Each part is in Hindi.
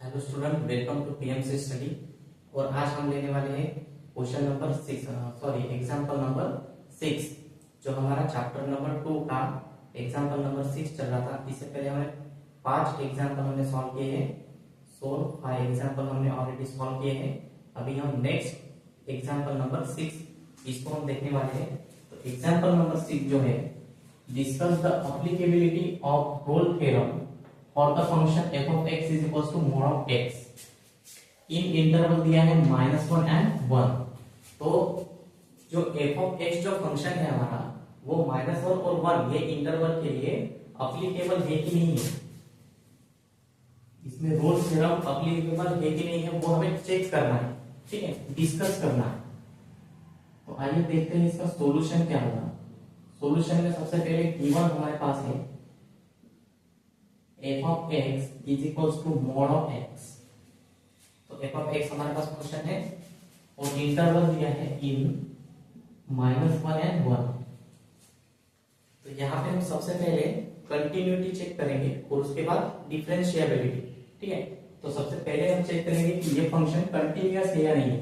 Hello student, welcome to PMC study. और आज हम लेने वाले हैं क्वेश्चन नंबर 6, एग्जांपल नंबर 6, जो हमारा चैप्टर नंबर 2 का एग्जांपल नंबर 6 चल रहा था। इससे पहले हमने 5 एग्जांपल हमने सॉल्व किए हैं। 5 एग्जांपल हमने ऑलरेडी सॉल्व किए हैं। अभी हम नेक्स्ट एग्जांपल नंबर 6 इसको हम देखने वाले हैं। तो एग्जांपल नंबर 6 जो है, discuss the applicability of Rolle theorem और the function f of x is equals to mod of x in interval दिया है -1 एंड 1। तो जो f of x जो फंक्शन है हमारा, वो -1 और 1 ये इंटरवल के लिए अप्लीकेबल है कि नहीं है, इसमें रोल थ्योरम अप्लीकेबल है कि नहीं है, वो हमें चेक करना है। ठीक है, डिस्कस करना है। तो आइए देखते हैं इसका सॉल्यूशन क्या होगा। सॉल्यूशन में सबसे पहले गिवन हमारे पास है f of x is equals to mod of x। तो f of x हमारे पास फंक्शन है और इंटरवल दिया है इन -1 एंड 1। तो यहाँ पे हम सबसे पहले कंटिन्यूटी चेक करेंगे और उसके बाद डिफरेंशिएबिलिटी। ठीक है, तो सबसे पहले हम चेक करेंगे कि ये फंक्शन कंटिन्यूअस है या नहीं है।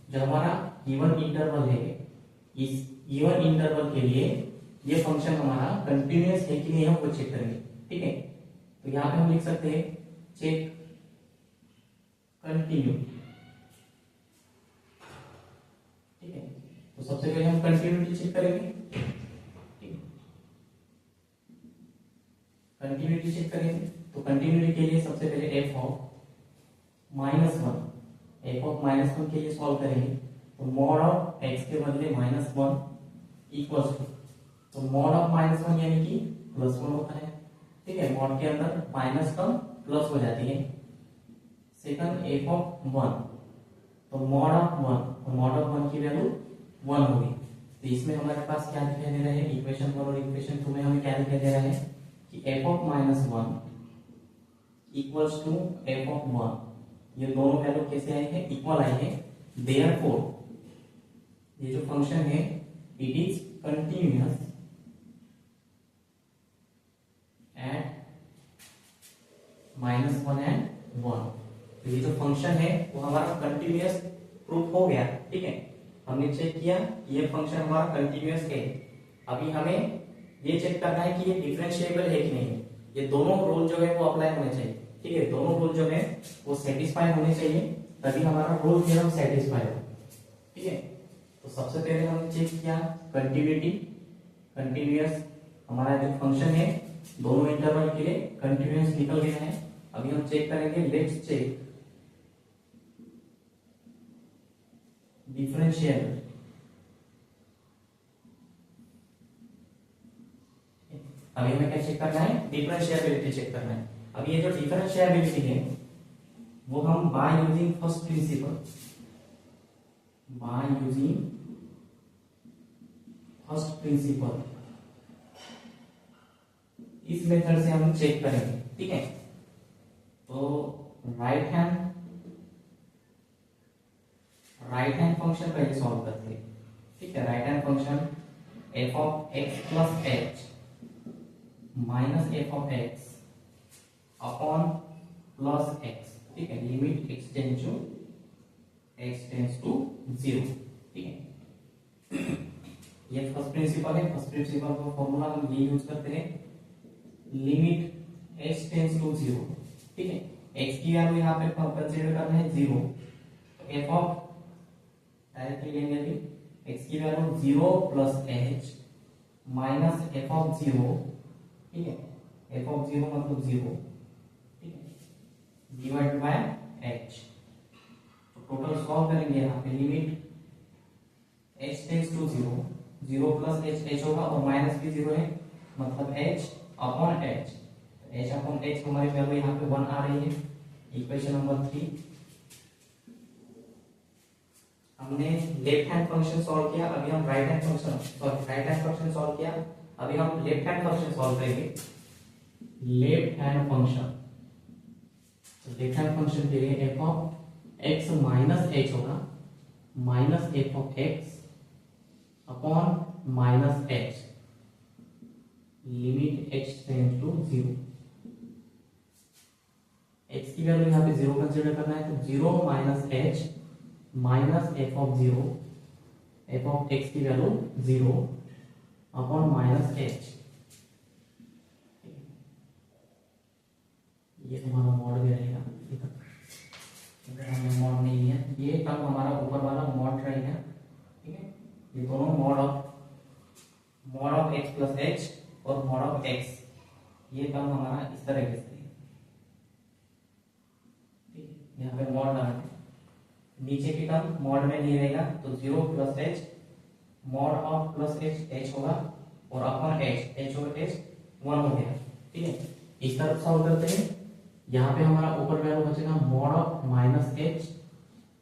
जो हमारा गिवन इंटरवल है, इस गिवन इंटरवल के लिए ये फंक्शन हमारा कंटिन्यूअस है कि नहीं, हम वो चेक करेंगे। ठीक है, तो यहां पे हम लिख सकते हैं चेक कंटिन्यू। ठीक है, तो सबसे पहले हम कंटिन्यूटी चेक करेंगे। कंटिन्यूटी चेक करेंगे तो कंटिन्यूटी के लिए सबसे पहले f ऑफ -1 के लिए सॉल्व करेंगे। तो मॉड ऑफ x के बदले -1 इक्वल्स टू, तो मॉड ऑफ -1 यानी कि +1 होता है। ठीक है, मॉड के अंदर माइनस टर्म प्लस हो जाती है। सेकंड f ऑफ 1, तो मॉड ऑफ 1, तो मॉड ऑफ 1 की वैल्यू 1 होगी। तो इसमें हमारे पास क्या दिखाई दे रहा है, इक्वेशन 1 और इक्वेशन 2 में हमें क्या दिखाई दे रहा है कि f of -1 equals to f of 1। ये दोनों वैल्यू कैसे आई है, इक्वल आई है। देयरफॉर ये जो फंक्शन है इट इज कंटिन्यूअस -1 एंड 1। तो ये जो फंक्शन है वो हमारा कंटिन्यूअस प्रूफ हो गया। ठीक है, हमने चेक किया कि ये फंक्शन हमारा कंटिन्यूअस है। अभी हमें ये चेक करना है कि ये डिफरेंशिएबल है कि नहीं। ये दोनों रूल जो है वो अप्लाई होने चाहिए। ठीक है, दोनों रूल जो है वो सेटिस्फाई होने चाहिए, तभी हमारा रोल थ्योरम सेटिस्फाई हो। ठीक है, तो सबसे पहले हमने चेक किया कंटिन्यूटी, कंटिन्यूअस हमारा जो फंक्शन है दोनों इंटरवल के लिए कंटिन्यूअस निकल गया है। अभी हम चेक करेंगे, लेट्स चेक डिफरेंशिएबल। अभी हमें क्या चेक करना है, डिफरेंशिएबिलिटी चेक करना है। अब ये जो डिफरेंशिएबिलिटी है वो हम by using first principle, by using first principle, इस मेथड से हम चेक करेंगे। ठीक है, तो राइट हैंड फंक्शन पहले सॉल्व करते हैं। ठीक है, right hand function f of x plus h minus f of x upon plus x। ठीक है, लिमिट x टेंड्स टू 0। ठीक है, ये फर्स्ट प्रिंसिपल है। फर्स्ट प्रिंसिपल का फॉर्मूला हम ये यूज करते हैं, लिमिट x टेंड्स टू 0। ठीक है, x की वैल्यू यहाँ पे कंसीडर करना है 0। तो f ऑफ डायरेक्टली लेंगे अभी x की value 0 plus h minus f of 0। ठीक है, f ऑफ 0 मतलब 0। ठीक है, डिवाइड बाय h। तो टोटल सॉल्व करेंगे यहाँ पे, limit h tends to 0, 0 plus h होगा और माइनस भी 0 है, मतलब h upon h। h upon h हमारी वैल्यू यहाँ पे 1 आ रही है। इक्वेशन नंबर 3 हमने लेफ्ट हैंड फंक्शन सॉल्व किया। अभी हम राइट हैंड फंक्शन सॉल्व किया। अभी हम लेफ्ट हैंड फंक्शन सॉल्व करेंगे। लेफ्ट हैंड फंक्शन, तो लेफ्ट हैंड फंक्शन के लिए f of x minus h होगा, minus f of x upon minus h, limit h tends to 0। x की की वैल्यू यहाँ पे जीरो कंसिडर करना है, तो zero minus H minus F of zero, F of X की value zero upon minus H, ये हमारा मॉड भी रहेगा। इधर हमने मॉड नहीं लिया, ये टर्म हमारा ऊपर वाला मॉड रहेगा, ठीक है। ये दोनों mod of x plus H और मॉड ऑफ एक्स, ये टर्म हमारा इस तरह के ठीक है। यहाँ पे मॉड लगा है, नीचे की टर्म मॉड में नहीं रहेगा, तो zero plus H mod of plus H, H होगा और अपॉन एच, एच और एच वन हो गया, ठीक है। इस तरफ सॉल्व करते हैं, यहाँ पे हमारा ऊपर वैल्यू बचेगा mod of minus H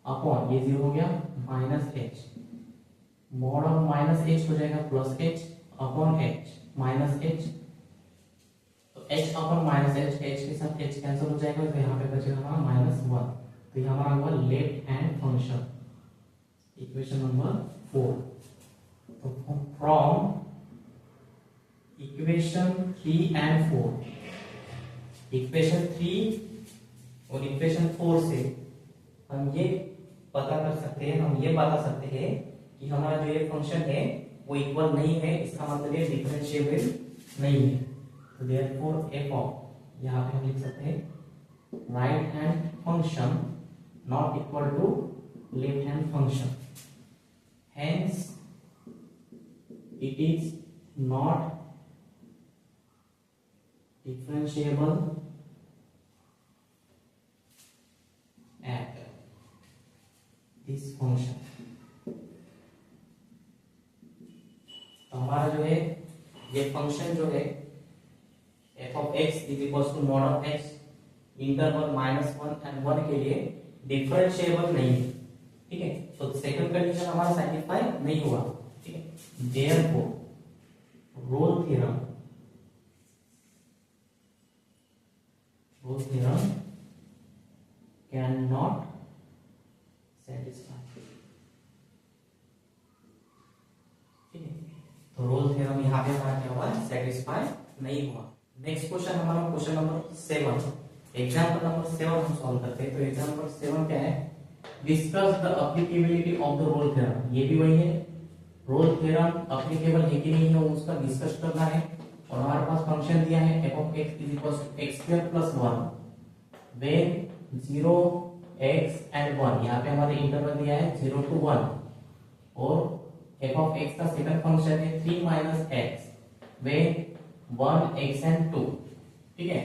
upon, ये जीरो हो गया minus H, mod of minus H हो जाएगा plus H upon H minus H, तो H upon minus H, H के साथ एच कैंसिल हो जाएगा, तो यहाँ पे बचेगा हमारा माइनस वन, तो ये हमारा हुआ left hand function, equation number 4। तो फ्रॉम इक्वेशन 3 एंड 4, इक्वेशन 3 और इक्वेशन 4 से हम ये पता कर सकते हैं, हम ये बता सकते हैं कि हमारा जो ये फंक्शन है वो इक्वल नहीं है, इसका मतलब ये डिफरेंशिएबल नहीं है। तो देयरफॉर एफ ऑफ, यहाँ पे हम लिख सकते हैं right hand function not equal to left hand function, hence it is not differentiable at this function। तो हमारा जो है ये फंक्शन जो है f of x is equal to mod of x interval -1 and 1 के लिए डिफरेंशिएबल नहीं है, ठीक है। तो सेकंड कंडीशन हमारा सैटिस्फाई नहीं हुआ, ठीक है। Therefore Rolle theorem cannot satisfy, ठीक है। तो रोल थ्योरम यहाँ पे हमारा क्या हुआ, सेटिस्फाई नहीं हुआ। नेक्स्ट क्वेश्चन हमारा क्वेश्चन नंबर 7, एग्जांपल नंबर 7 हम सॉल्व करते हैं। तो एग्जांपल नंबर 7 क्या है, discuss the applicability of the Rolle theorem, ये भी वही है, रोल थ्योरम एप्लीकेबल है कि नहीं है उसका डिस्कस करना है। और हमारे पास फंक्शन दिया है f of x is equals to x square plus 1 when 0 x and 1, यहाँ पे हमारे इंटरवल दिया है 0 to 1 और f of x का सेकंड फंक्शन है 3 minus x when 1 x and 2, ठीक है।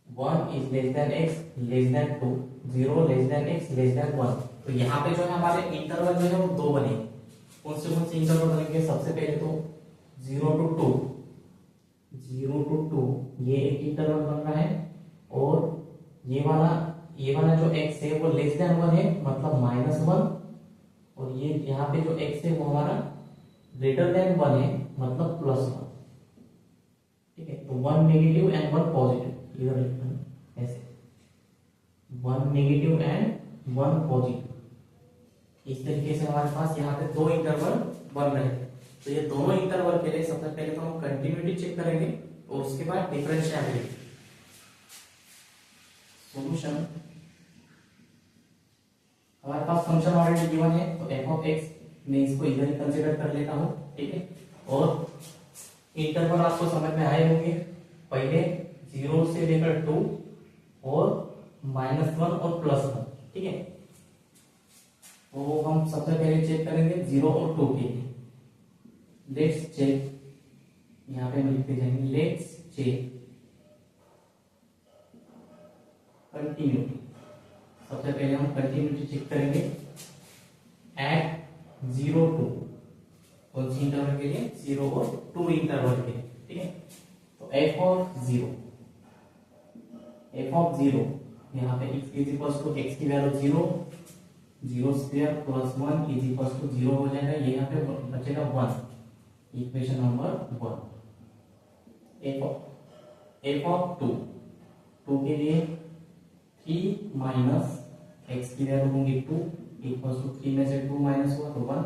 1 is less than x less than 2, 0 less than x less than 1। तो यहाँ पे जो है हमारे इंटरवल जो है वो दो बने, कौन से इंटरवल बनेंगे, सबसे पहले तो 0 to 2, 0 to 2 ये एक इंटरवल बन रहा है, और ये वाला जो x है वो लेस देन 1 है मतलब -1, और ये यहाँ पे जो x है वो हमारा ग्रेटर देन 1 है मतलब +1, ठीक है। तो 1 नेगेटिव एंड 1 पॉजिटिव, इधर लिखना है ऐसे, 1 नेगेटिव एंड 1 पॉजिटिव। इस तरीके से हमारे पास यहाँ पे दो इंटरवल बन रहे हैं। तो ये दोनों इंटरवल के लिए सबसे पहले तो हम कंटिन्यूटी चेक करेंगे और उसके बाद डिफरेंशिएबिलिटी। सॉल्यूशन, हमारे पास फंक्शन ऑलरेडी गिवन है, तो f of x मैं इसको इधर ही कंसीडर कर लेता हूं, ठीक है। और इंटरवल आपको समझ में आए होंगे, पहले 0 से लेकर 2 और -1 और +1, ठीक है। तो हम सबसे पहले चेक करेंगे 0 और 2 के लिए। लेट्स चेक, यहाँ पे हम लिखते जाएंगे लेट्स चेक कंटिन्यूटी। सबसे पहले हम कंटिन्यूटी चेक करेंगे एट 0 to, कौन सी इंटरवल के लिए, 0 और 2 इंटरवल के लिए, ठीक है। तो f of 0 यहाँ पे x is equal to x की value 0, 0 square plus 1 is equal to 0 हो जाएगा, ये यहाँ पे बचेगा 1, इक्वेशन नंबर 1। f of 2 के लिए 3 माइनस x की वैल्यू होंगी 2 इक्वल टू 3 में से 2 माइनस हुआ तो 1,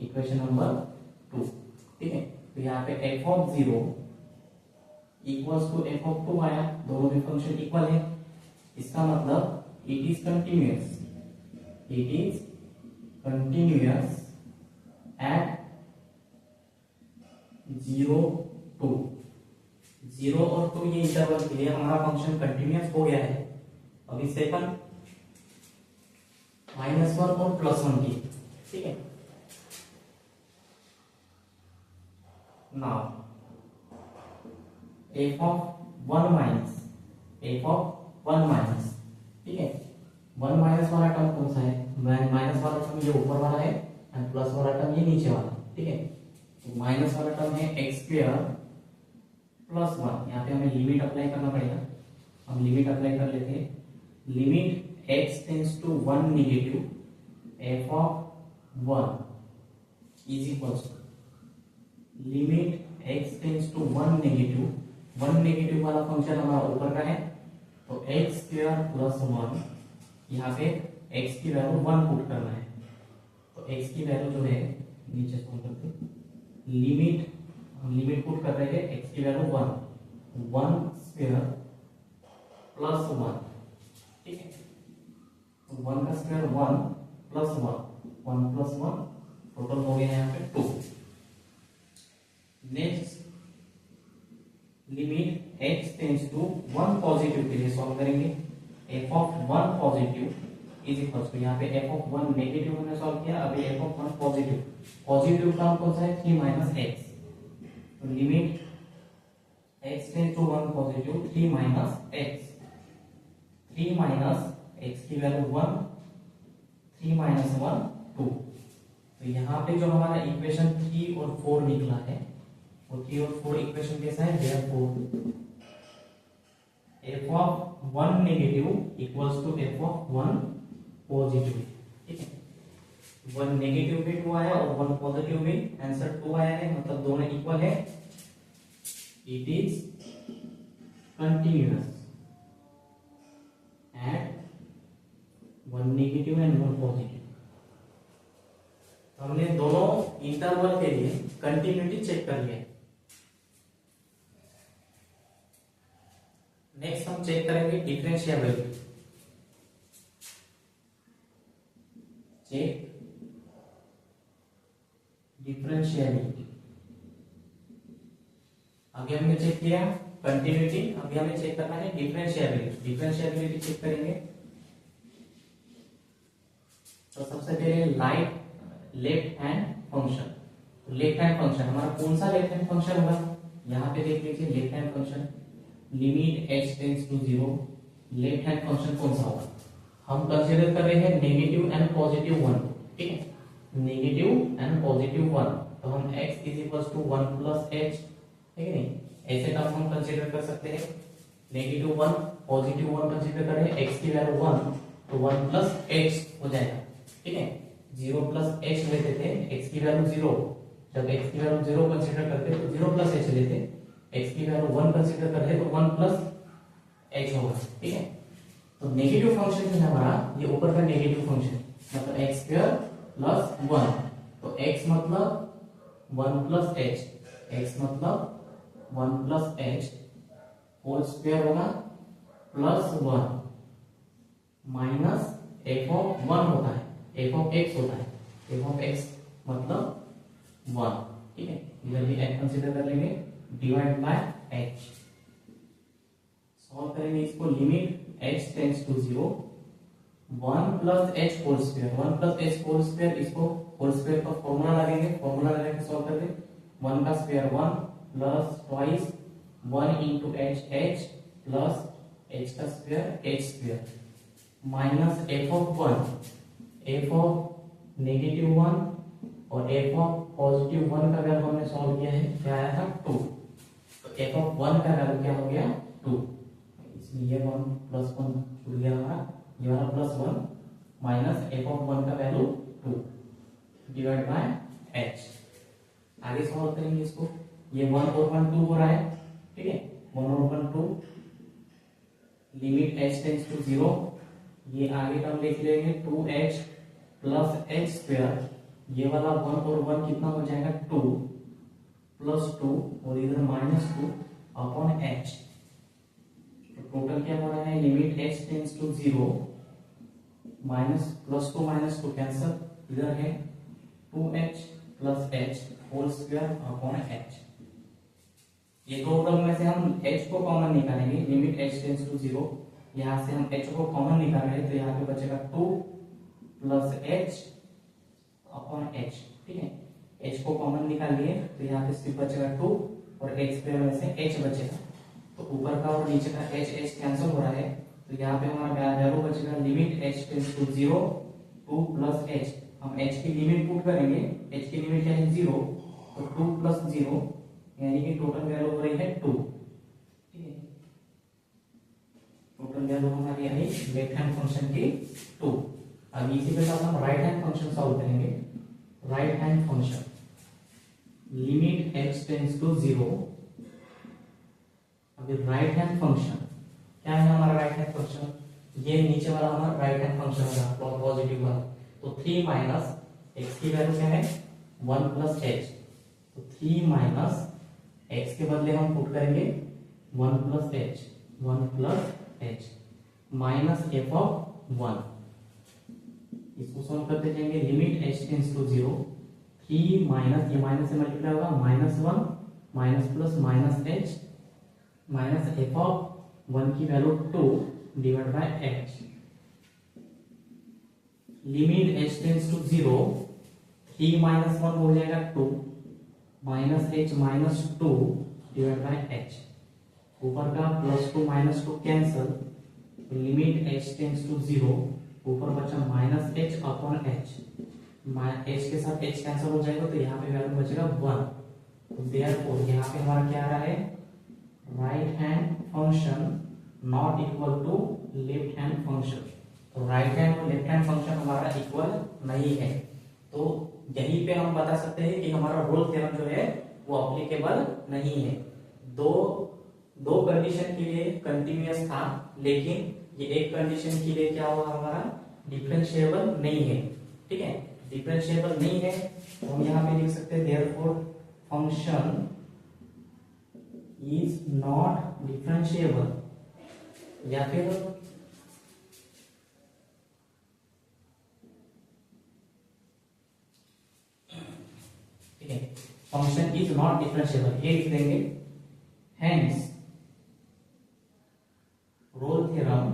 इक्वेशन नंबर 2, ठीक है। तो यहाँ पे f of 0 equals to f of 2 आया, दोनों भी फंक्शन इक्वल है, इसका मतलब it is continuous, it is continuous at 0 2, 0 और 2 ये इंटरवल के लिए हमारा फंक्शन कंटिन्यूअस हो गया है। अभी सेकंड -1 और +1 की, ठीक है। Now f of 1 minus f of 1 minus, ठीक है। 1 माइनस वाला टर्म कौन सा है? माइनस वाला टर्म ये ऊपर वाला है एंड प्लस वाला टर्म ये नीचे वाला, ठीक है। तो माइनस वाला टर्म है x स्क्वायर प्लस 1। यहाँ पे हमें लिमिट अप्लाई करना पड़ेगा, हम लिमिट अप्लाई कर लेते हैं। Limit x tends to 1 negative f of 1 is equal to limit x tends to 1 negative, 1 negative वाला फंक्शन हमारा ऊपर का है, तो x स्क्वायर प्लस 1, यहाँ पे x की वैल्यू 1 पुट करना है। तो x की वैल्यू जो है नीचे सॉल्व करते हैं, लिमिट हम लिमिट पुट कर रहे हैं x की वैल्यू 1 स्क्वायर प्लस 1, ठीक है। तो 1 का स्क्वायर 1 प्लस 1 प्लस 1 टोटल हो गया यहाँ पे 2। Next limit x tends to 1 positive के लिए सॉल्व करेंगे। f of 1 positive is equal to, यहाँ पे f of 1 नेगेटिव हमने सॉल्व किया, अभी f of 1 positive, positive term कौन सा है? 3 माइनस x। तो limit x tends to 1 positive 3 minus x, 3 minus x की वैल्यू 1, 3 माइनस 1 2। तो यहाँ पे जो हमारा इक्वेशन 3 और 4 निकला है, वो 3 और 4 इक्वेशन कैसा है? Therefore f of 1 negative equals to f of 1 positive, ठीक है। 1 नेगेटिव भी 2 आया और 1 पॉजिटिव भी, आंसर 2 आया है, मतलब दोनों इक्वल है। It is continuous at 1 negative and 1 positive. हमने दोनों इंटरवल के लिए कंटिन्यूटी चेक कर लिया है। नेक्स्ट हम चेक करेंगे डिफरेंशिएबिलिटी। Check differentiability. अभी हमने चेक किया कंटिन्यूटी, अभी हमें चेक करना है डिफरेंशिएबिलिटी। डिफरेंशिएबिलिटी चेक करेंगे तो सबसे पहले left hand function. Left hand function हमारा कौन सा लेफ्ट हैंड फंक्शन होगा? यहाँ पे देख लीजिए left hand function, limit h tends to 0, left hand function कौन सा होगा? हम कंसीडर कर रहे हैं नेगेटिव एंड पॉजिटिव 1, ठीक है, नेगेटिव एंड पॉजिटिव 1। तो हम x is equal to 1 plus h, ठीक है नहीं, ऐसे टर्म हम कंसीडर कर सकते हैं। नेगेटिव 1 पॉजिटिव 1 कंसीडर करें, x की वैल्यू 1, तो 1 प्लस h हो जाएगा, ठीक है। 0 प्लस h लेते थे, x की वैल्यू 0, जब x की वैल्यू 0 कंसीडर करते तो 0 प्लस h लेते, x की वैल्यू 1 कंसीडर करते तो 1 प्लस h होगा, ठीक है। तो नेगेटिव फंक्शन है हमारा, ये ऊपर का नेगेटिव फंक्शन, मतलब x स्क्वायर प्लस 1, तो x मतलब 1 प्लस h, x मतलब 1 प्लस h होल स्क्वायर होगा प्लस 1 माइनस f ऑफ 1 होता है, f ऑफ x होता है, f ऑफ x मतलब 1, ठीक है। इधर भी h कंसीडर कर लेंगे, डिवाइड बाय h। सॉल्व करेंगे इसको, limit h tends to 0, 1 plus h whole square, 1 plus h whole square, इसको होल स्क्वायर का फॉर्मूला लगेंगे, फॉर्मूला लगा के सॉल्व कर दे। 1 का square 1 plus twice 1 into h plus h का square h square minus f of 1, f of negative 1 और f ऑफ पॉजिटिव 1 का वैल्यू हमने सॉल्व किया है, क्या आया था 2, तो f ऑफ 1 का वैल्यू क्या हो गया 2, इसलिए ये 1 प्लस 1 छूट गया हमारा, ये वाला प्लस 1 माइनस f ऑफ 1 का वैल्यू 2 डिवाइड बाय h। आगे सॉल्व करेंगे इसको, ये 1 और 1 2 हो रहा है, ठीक है, 1 और 1 2, लिमिट h टेंड्स टू 0, ये आगे टर्म लिख लेंगे 2h प्लस h स्क्वायर, ये वाला 1 और 1 कितना हो जाएगा 2 प्लस 2 और इधर माइनस 2 अपॉन h, तो टोटल क्या हो रहा है, limit h tends to 0 minus plus two cancel, इधर है 2h plus h whole square upon h। ये दो टर्म में से हम h को कॉमन निकालेंगे, लिमिट h टेंड्स टू 0, यहाँ से हम h को कॉमन निकाल रहे हैं तो यहाँ पे बचेगा 2 प्लस h अपॉन h। ठीक है, h को कॉमन निकाल लिए तो यहाँ पे सिर्फ बचेगा 2 और h स्क्वायर में से h बचेगा, तो ऊपर का और नीचे का h कैंसिल हो रहा है, तो यहाँ पे हमारा वैल्यू बचेगा limit h tends to 0 2 plus h। हम h की लिमिट पुट करेंगे, h की लिमिट क्या है 0, तो 2 प्लस 0 यानी कि टोटल वैल्यू हो रही है 2। ठीक है, टोटल वैल्यू हमारी आई लेफ्ट हैंड फंक्शन की 2। अब इसी के साथ हम राइट हैंड फंक्शन सॉल्व करेंगे। Right hand function limit h tends to 0। अभी राइट हैंड फंक्शन क्या है हमारा राइट हैंड फंक्शन, ये नीचे वाला हमारा राइट हैंड फंक्शन होगा पॉजिटिव वाला, तो 3 माइनस x की वैल्यू क्या है 1 प्लस h, तो 3 माइनस x के बदले हम पुट करेंगे 1 plus h minus f of 1। इसको सॉल्व करते जाएंगे, limit h tends to 0 3 minus, ये माइनस से मल्टीप्लाई होगा -1 minus plus minus h minus f of 1 की value 2 divide by h। Limit h tends to 0 3 minus 1 हो जाएगा 2 minus h minus 2 divide by h। ऊपर का +2 -2 cancel, limit h tends to 0, ऊपर बचा -h अपॉन h, h के साथ h कैंसिल हो जाएगा तो यहाँ पे वैल्यू बचेगा 1। तो देयरफॉर यहाँ पे हमारा क्या आ रहा है, right hand function not equal to left hand function. तो राइट हैंड और लेफ्ट हैंड फंक्शन हमारा इक्वल नहीं है, तो यहीं पे हम बता सकते हैं कि हमारा रोल थ्योरम जो है वो एप्लीकेबल नहीं है। दो कंडीशन के लिए कंटिन्यूअस था, लेकिन ये एक कंडीशन के लिए क्या हुआ हमारा डिफरेंशिएबल नहीं है। ठीक है, डिफरेंशिएबल नहीं है तो हम यहाँ पे लिख सकते हैं therefore function is not differentiable, या फिर ठीक है फंक्शन इज नॉट डिफरेंशिएबल, ये लिख देंगे। Hence Rolle theorem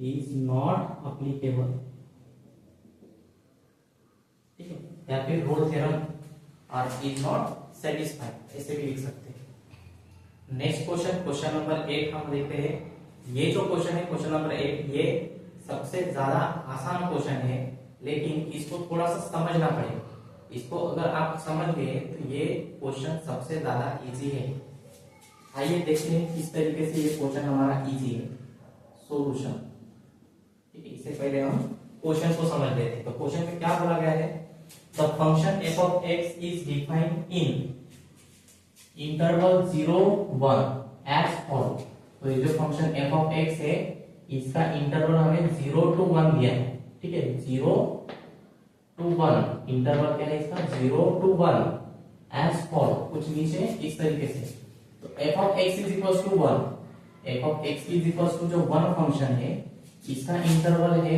is not applicable. ठीक है, या फिर रोल थ्योरम और इज नॉट सेटिस्फाइड, ऐसे भी लिख सकते हैं। नेक्स्ट क्वेश्चन नंबर 8 हम देखते हैं। ये जो क्वेश्चन है क्वेश्चन नंबर 8, ये सबसे ज्यादा आसान क्वेश्चन है, लेकिन इसको थोड़ा सा समझना पड़ेगा। इसको अगर आप समझ गए तो ये क्वेश्चन सबसे ज्यादा इजी है। आइए देखते हैं किस तरीके से ये क्वेश्चन हमारा इजी है। सॉल्यूशन, ठीक है, इससे पहले हम क्वेश्चन को समझ लेते हैं। तो क्वेश्चन में क्या बोला गया है, the function f of x is defined in interval 0 1 as follows। तो ये जो फंक्शन f of x है इसका इंटरवल हमें 0 to 1 दिया है। ठीक है, 0 to 1 इंटरवल क्या है इसका 0 to 1 as follows, कुछ नीचे इस तरीके से। तो f of x is equals to 1, f of x is equals to जो 1 फंक्शन है इसका इंटरवल है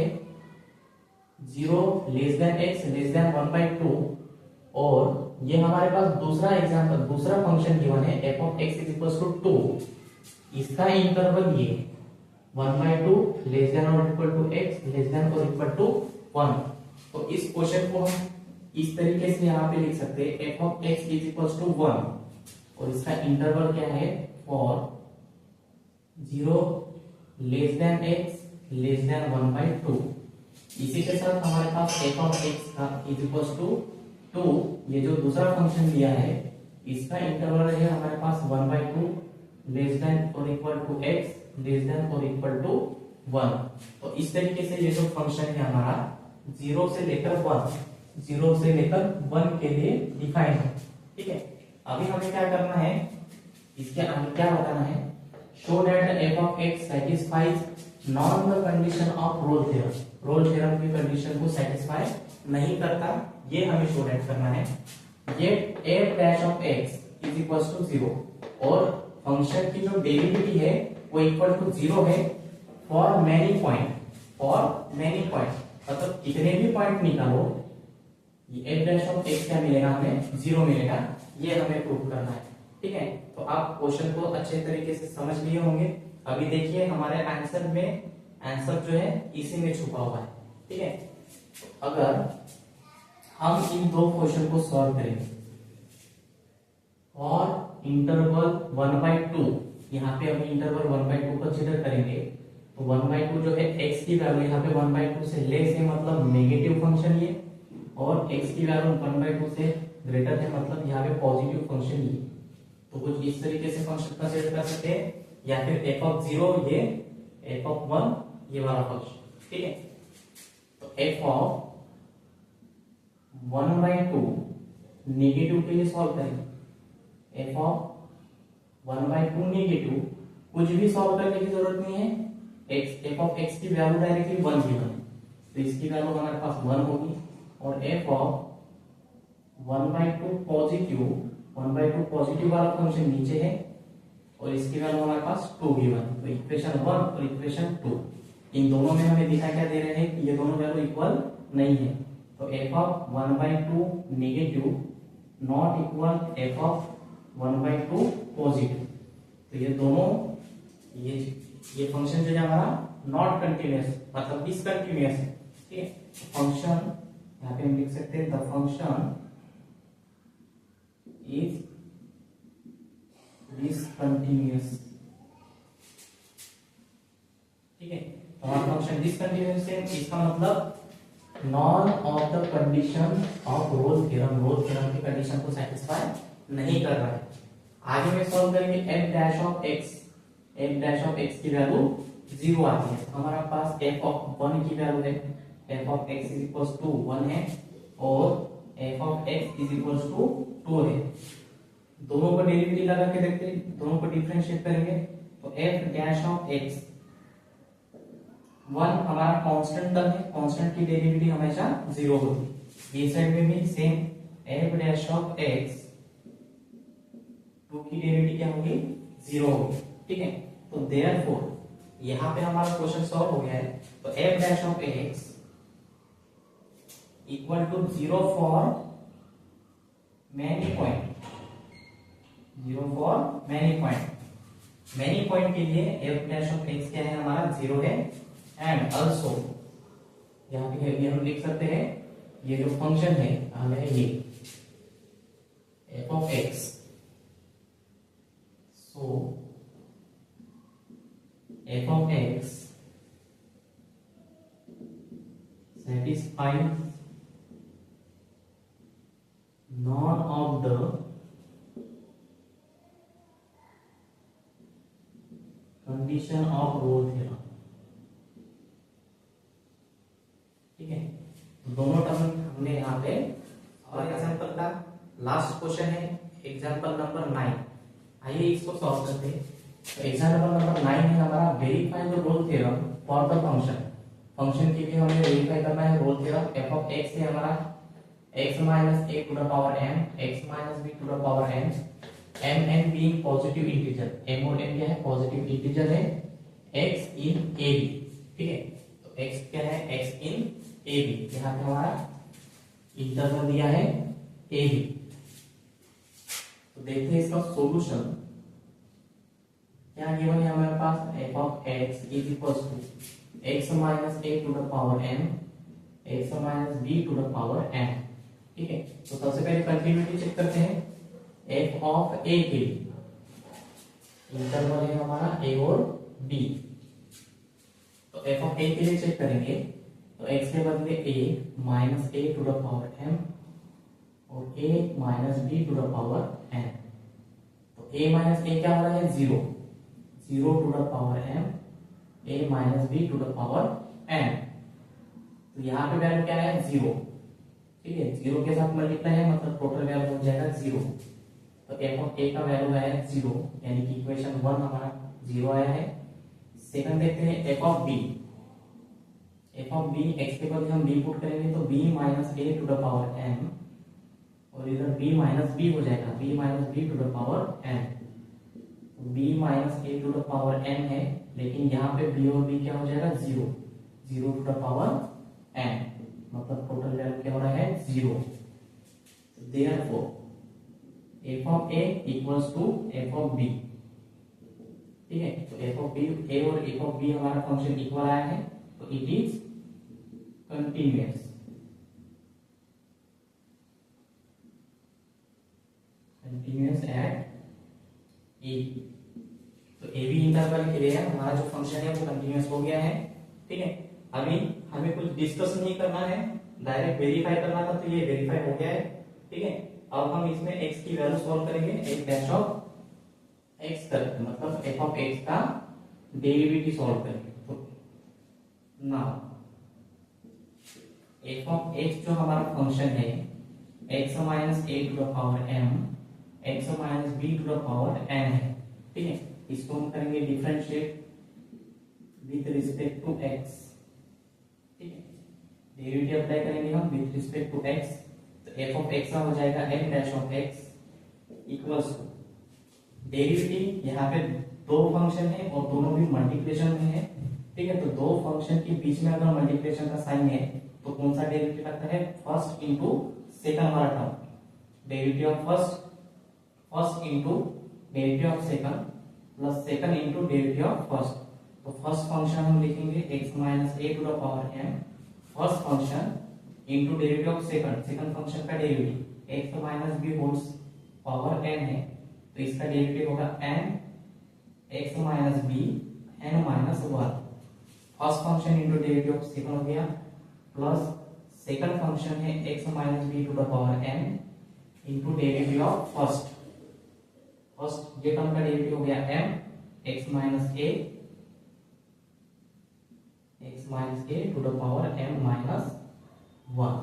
0 less than x less then 1/2, और ये हमारे पास दूसरा एग्जांपल, दूसरा फंक्शन गिवन है f of x is equals to 2, इसका इंटरवल ये 1/2 लेस देन और equal to x less than और इक्वल टू 1। तो इस क्वेश्चन को हम इस तरीके से यहाँ पे लिख सकते हैं, f of x is equals to 1 और इसका इंटरवल क्या है for 0 less than x less then 1/2। इसी के साथ हमारे पास f of x का इज इक्वल्स टू 2, ये जो दूसरा फंक्शन दिया है इसका इंटरवल है हमारे पास 1/2 लेस देन और equal to x less than और इक्वल टू 1। तो इस तरीके से ये जो फंक्शन है हमारा 0 से लेकर 1 के लिए डिफाइन है। ठीक है, अभी हमें क्या करना है, इसके आगे क्या बताना है, show that f of x satisfies normal condition of Rolle theorem. Rolle theorem की कंडीशन को सेटिस्फाई नहीं करता, ये हमें शो दैट करना है। ये F dash of X is equal to 0 और फंक्शन की जो डेरिवेटिव है वो इक्वल टू 0 है फॉर मैनी पॉइंट, मतलब कितने भी पॉइंट निकालो ये एफ डैश ऑफ एक्स क्या मिलेगा, हमें 0 मिलेगा। ये हमें प्रूव करना है, ठीक है। तो आप क्वेश्चन को अच्छे तरीके से समझ लिए होंगे। अभी देखिए हमारे आंसर जो है इसी में छुपा हुआ है, ठीक है। अगर हम इन दो क्वेश्चन को सॉल्व करेंगे और इंटरवल 1/2, यहाँ पे हम इंटरवल 1/2 कंसीडर करेंगे तो 1/2 जो है x की वैल्यू यहाँ पे 1/2 से लेस है, मतलब नेगेटिव फंक्शन ये, और x की वैल्यू 1/2 से ग्रेटर है, मतलब यहाँ पे पॉजिटिव फंक्शन ये। तो कुछ इस तरीके से फंक्शन कंसीडर कर सकते हैं, या फिर f(0) ये f(1) ये वाला फंक्शन, ठीक है। तो f(1/2) नेगेटिव के लिए सॉल्व करेंगे। f(1/2) नेगेटिव कुछ भी सॉल्व करने की जरूरत नहीं है, f(x) की वैल्यू डायरेक्टली 1 गिवन है, तो इसकी वैल्यू हमारे पास 1 होगी। और f(1/2) पॉजिटिव वाला फंक्शन नीचे है और इसकी वैल्यू हमारे पास 2 गिवन है। तो इक्वेशन 1 और इक्वेशन 2 इन दोनों में हमें दिखा क्या दे रहे हैं कि ये दोनों वैल्यू इक्वल नहीं है। तो f(1/2) negative not equal f(1/2) positive. तो ये दोनों ये फंक्शन जो है हमारा नॉट कंटिन्यूअस मतलब डिसकंटिन्यूअस है, ठीक है। फंक्शन यहाँ पे हम लिख सकते हैं द फंक्शन इज डिसकंटिन्यूअस, ठीक है। तो हमारा फंक्शन डिसकंटिन्यूअस है, इसका मतलब none of the condition of Rolle theorem की कंडीशन को सेटिस्फाई नहीं कर रहा है। आगे में सॉल्व करेंगे f डैश ऑफ x की वैल्यू 0 आती है, हमारा पास f(1) की वैल्यू है, f(x) इज इक्वल टू 1 है और f(x) इज इक्वल टू 2 है। दोनों को डेरिवेटिव लगा के देखते हैं, दोनों को डिफरेंशिएट करेंगे। तो f डैश ऑफ x 1 हमारा कांस्टेंट टर्म है, कांस्टेंट की डेरिवेटिव हमेशा 0 होती है। ये साइड में भी same f dash of x 2 की डेरिवेटिव क्या होगी, 0 होगी, ठीक है। तो देयरफॉर यहां पे हमारा क्वेश्चन सॉल्व हो गया है। तो f dash of x equal to 0 for many point, 0 for many point के लिए f डैश ऑफ x क्या है, हमारा 0 है। एंड ऑल्सो यहाँ पे हम लिख सकते हैं ये जो फंक्शन है हमें ये f of x, so f of x satisfies none of the condition of Rolle theorem, ठीक है। दोनों टर्म हमने यहाँ पे और एग्जांपल का लास्ट क्वेश्चन है एग्जांपल नंबर 9। आइए इसको सॉल्व करते हैं। तो एग्जांपल नंबर 9 है हमारा verify the Rolle theorem for the function के लिए हमें वेरीफाई करना है Rolle theorem. f of x है हमारा x minus a to the power m, x minus b to the power m, m n being positive integer, m और n क्या है, पॉजिटिव इंटीजर है, x इन a b, ठीक है। तो x क्या है, x इन a b, यहाँ पे हमारा इंटरवल दिया है a b। तो देखते हैं इसका सॉल्यूशन क्या गिवन है हमारे पास, f of x is equal to x minus a to the power m, x minus b to the power m, ठीक है। तो सबसे पहले कंटिन्यूटी चेक करते हैं f ऑफ a के लिए, इंटरवल है हमारा a और b। तो f ऑफ a के लिए चेक करेंगे तो x के बदले a minus a to the power m और a minus b to the power n। तो a माइनस a क्या हो रहा है, 0 to the power m, a minus b to the power n। तो यहाँ पे वैल्यू क्या है, 0, ठीक है। 0 के साथ मल्टीप्लाई है मतलब टोटल वैल्यू हो जाएगा 0। तो f ऑफ a का वैल्यू है 0, यानी कि इक्वेशन 1 हमारा 0 आया है। सेकंड देखते हैं f ऑफ b x के बदले हम b पुट करेंगे तो b minus a to the power m और इधर b माइनस बी हो जाएगा, b minus B to the power n, b minus A to the power n है, लेकिन यहाँ पे b और b क्या हो जाएगा, zero, zero to the power n, मतलब टोटल वैल्यू क्या हो रहा है, zero. Therefore F of A equals to F of B, ठीक है। तो एफ ऑफ बी, ए और एफ ऑफ बी हमारा फंक्शन इक्वल आया है, तो it is continuous, continuous at A. तो ए बी इंटरवल के लिए हमारा जो फंक्शन है वो कंटिन्यूअस हो गया है, ठीक है। अभी हमें कुछ डिस्कस नहीं करना है, डायरेक्ट वेरीफाई करना था, तो ये वेरीफाई हो गया है, ठीक है। अब हम इसमें x की वैल्यू सॉल्व करेंगे, एक डैश ऑफ x करेंगे, मतलब f ऑफ x का डेरिवेटिव सॉल्व करेंगे। तो नाउ f ऑफ x जो हमारा फंक्शन है x minus A to the power m, x minus B to the power n है, ठीक है। इसको हम करेंगे differentiate with respect to x, ठीक है। डेरिवेटिव अप्लाई करेंगे हम विद रिस्पेक्ट टू x, तो f ऑफ x का हो जाएगा m dash of x equals to derivative, यहाँ पे दो फंक्शन है और दोनों भी मल्टीप्लिकेशन में है, ठीक है। तो दो फंक्शन के बीच में अगर मल्टीप्लिकेशन का साइन है तो कौन सा डेरिवेटिव लगता है, फर्स्ट इंटू सेकंड वाला term, derivative of first into derivative of second plus second into derivative of first. तो फर्स्ट फंक्शन हम लिखेंगे x minus A to the power m, first function into derivative of second function का derivative x minus B whole's power n है, तो इसका डेरिवेटिव होगा n x minus B n minus one. First function into derivative of second हो गया, प्लस सेकंड फंक्शन है x minus B to the power n into derivative of first ये टर्म का डेरिवेटिव हो गया m x minus A to the power m minus one,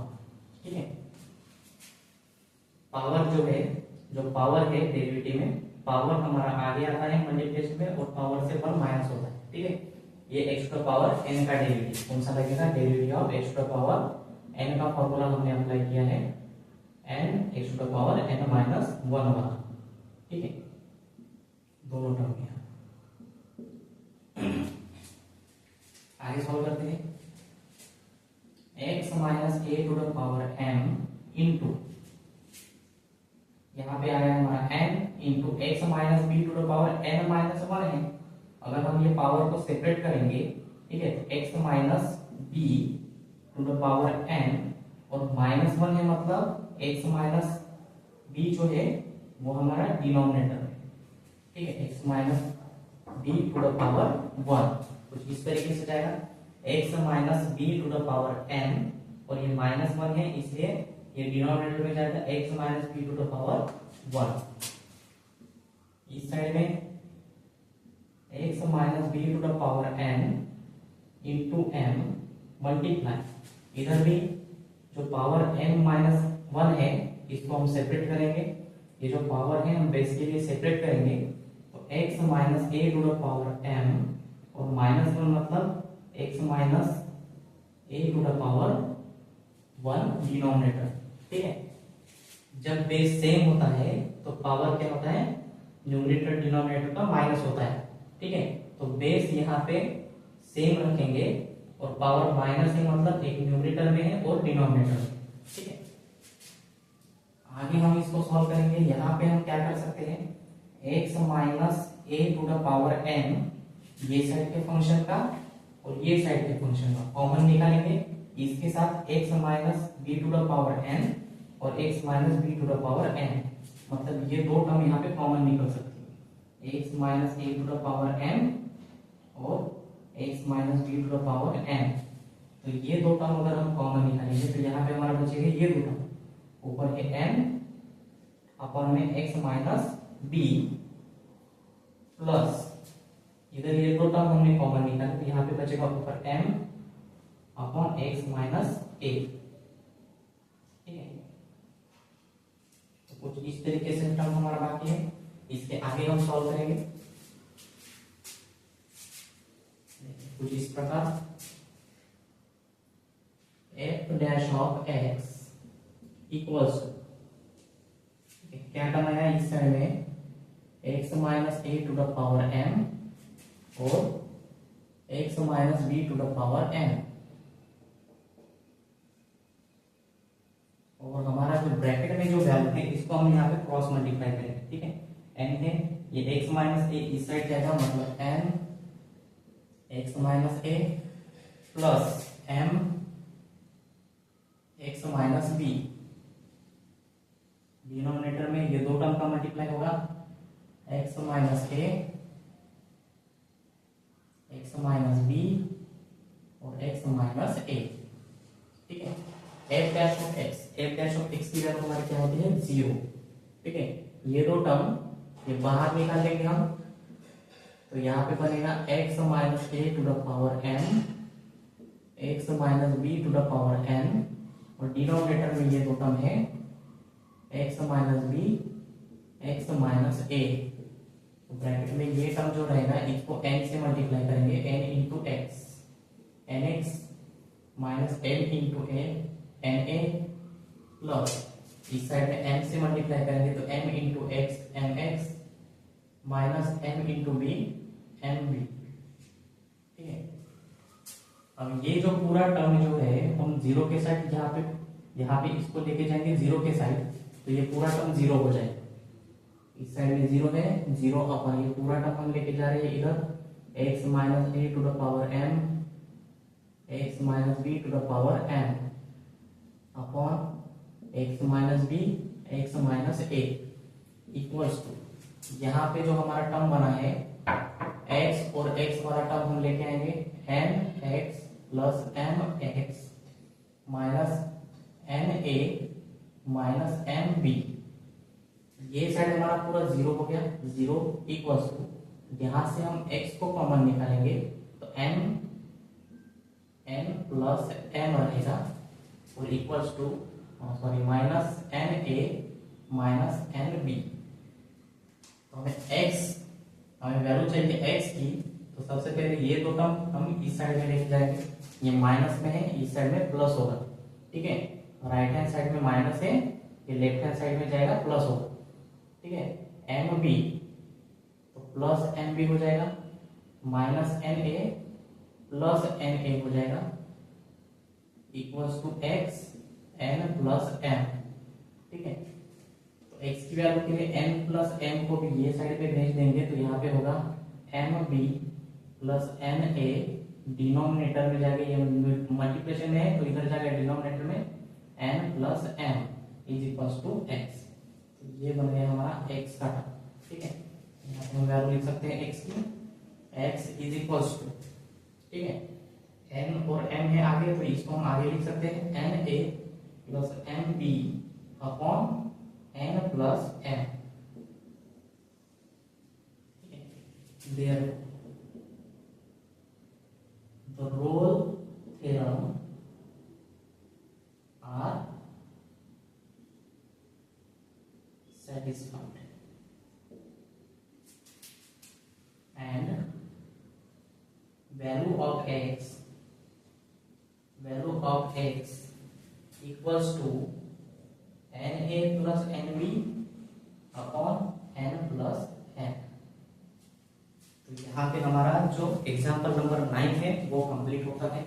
ठीक है। पावर जो है, जो पावर है डेरिवेटिव में, पावर हमारा आगे आता है मल्टीप्लिकेशन में और पावर से वन माइनस होता है, ठीक है। ये x to the power n का डेरिवेटिव कौन सा लगेगा, derivative of x to the power n का फॉर्मूला हमने अप्लाई किया है n x to the power n minus one वाला, ठीक है। दोनों टर्म में आगे सॉल्व करते हैं, x minus A to the power m into, यहाँ पे आया हमारा n into X minus B to the power n minus one है। अगर हम ये पावर को सेपरेट करेंगे, ठीक है, तो x minus B to the power n और माइनस वन है, मतलब x माइनस बी जो है वो हमारा डिनोमिनेटर है, ठीक है। x minus B to the power one कुछ इस तरीके से जाएगा, x minus B to the power n और ये माइनस वन है, इसलिए ये डिनोमिनेटर में जाएगा x minus B to the power one. इस साइड में x minus B to the power n into m multiply, इधर भी जो पावर m माइनस वन है इसको हम सेपरेट करेंगे, ये जो पावर है हम बेस के लिए सेपरेट करेंगे, तो x minus A to the power m और माइनस वन मतलब x minus A to the power one denominator, ठीक है। जब बेस सेम होता है तो पावर क्या होता है, न्यूमरेटर डिनोमिनेटर का माइनस होता है, ठीक है। तो बेस यहाँ पे सेम रखेंगे और पावर माइनस है, मतलब एक न्यूमरेटर में है और डिनोमिनेटर में, ठीक है। आगे हम इसको सॉल्व करेंगे, यहाँ पे हम क्या कर सकते हैं, x minus A to the power n ये साइड के फंक्शन का और ये साइड के फंक्शन का कॉमन निकालेंगे, इसके साथ x minus B to the power n और x minus B to the power n, मतलब ये दो टर्म यहाँ पे कॉमन निकल सकती है, x minus A to the power n और x minus B to the power n। तो ये दो टर्म अगर हम कॉमन निकालेंगे तो यहाँ पे हमारा बचेगा ये दो टर्म, ऊपर है n अपन में x माइनस बी प्लस इधर ये दो टर्म हमने कॉमन निकाला, तो यहाँ पे बचेगा ऊपर m upon x minus A, ठीक है। तो कुछ इस तरीके से टर्म हमारा बाकी है, इसके आगे हम सॉल्व करेंगे कुछ इस प्रकार, f dash of x equals क्या टर्म आया इस साइड में x minus A to the power m और x minus B to the power n, और हमारा जो ब्रैकेट में जो वैल्यू है इसको हम यहाँ पे क्रॉस मल्टीप्लाई करेंगे, ठीक है। n है ये x माइनस ए इस साइड जाएगा, मतलब n x minus A plus m x minus B, denominator में ये दो टर्म का मल्टीप्लाई होगा, x minus A x minus B और x माइनस ए, ठीक है। f डैश ऑफ x की वैल्यू हमारी क्या होती है 0, ठीक है। ये दो टर्म ये बाहर निकाल लेंगे हम, तो यहाँ पे बनेगा x minus A to the power m x minus B to the power n, और डिनोमिनेटर में ये दो टर्म है x minus B x minus A, तो ब्रैकेट में ये टर्म जो रहेगा इसको n से मल्टीप्लाई करेंगे, n into X, N X minus n into A N A, plus इस साइड में m से मल्टीप्लाई करेंगे तो m into X M X minus m into B M B, ठीक है। अब ये जो पूरा टर्म जो है हम जीरो के साइड यहाँ पे इसको लेके जाएंगे जीरो के साइड, तो ये पूरा टर्म जीरो हो जाएगा, इस साइड में जीरो है, जीरो अपन ये पूरा टर्म हम लेके जा रहे हैं इधर x minus A to the power m x minus B to the power m upon x minus B x minus A equals to, यहाँ पे जो हमारा टर्म बना है x और x वाला टर्म हम लेके आएंगे n x plus m x minus n a minus m b, ये साइड हमारा पूरा जीरो हो गया, जीरो इक्वल्स टू यहां से हम x को कॉमन निकालेंगे तो m प्लस m रहेगा और equals to sorry minus n a minus n b, तो हमें वैल्यू चाहिए x की, तो सबसे पहले ये दो टर्म हम इस साइड में लेके जाएंगे, ये माइनस में है इस साइड में प्लस होगा, ठीक है। राइट हैंड साइड में माइनस है, ये लेफ्ट हैंड साइड में जाएगा प्लस होगा, ठीक है। एम बी तो प्लस एम बी हो जाएगा, minus N A plus N A हो जाएगा equals to X N plus M, ठीक है। तो एक्स की वैल्यू के लिए एन प्लस एम को भी ये साइड पे भेज देंगे, तो यहाँ पे होगा M B plus N A, denominator में जाके ये मल्टीप्लिकेशन में है तो इधर जाके डिनोमिनेटर में N plus M is equals to X, ये बन गया हमारा x का टर्म, ठीक है। यहाँ पे हम वैल्यू लिख सकते हैं x की, x इज इक्वल्स टू, ठीक है। n और m है आगे, तो इसको हम आगे लिख सकते हैं n a plus m b upon n plus m, ठीक है। There the Rolle theorem are satisfied and value of x equals to na plus nb upon n plus n। तो यहाँ पे हमारा जो एग्जाम्पल नंबर 9 है वो कंप्लीट होता है।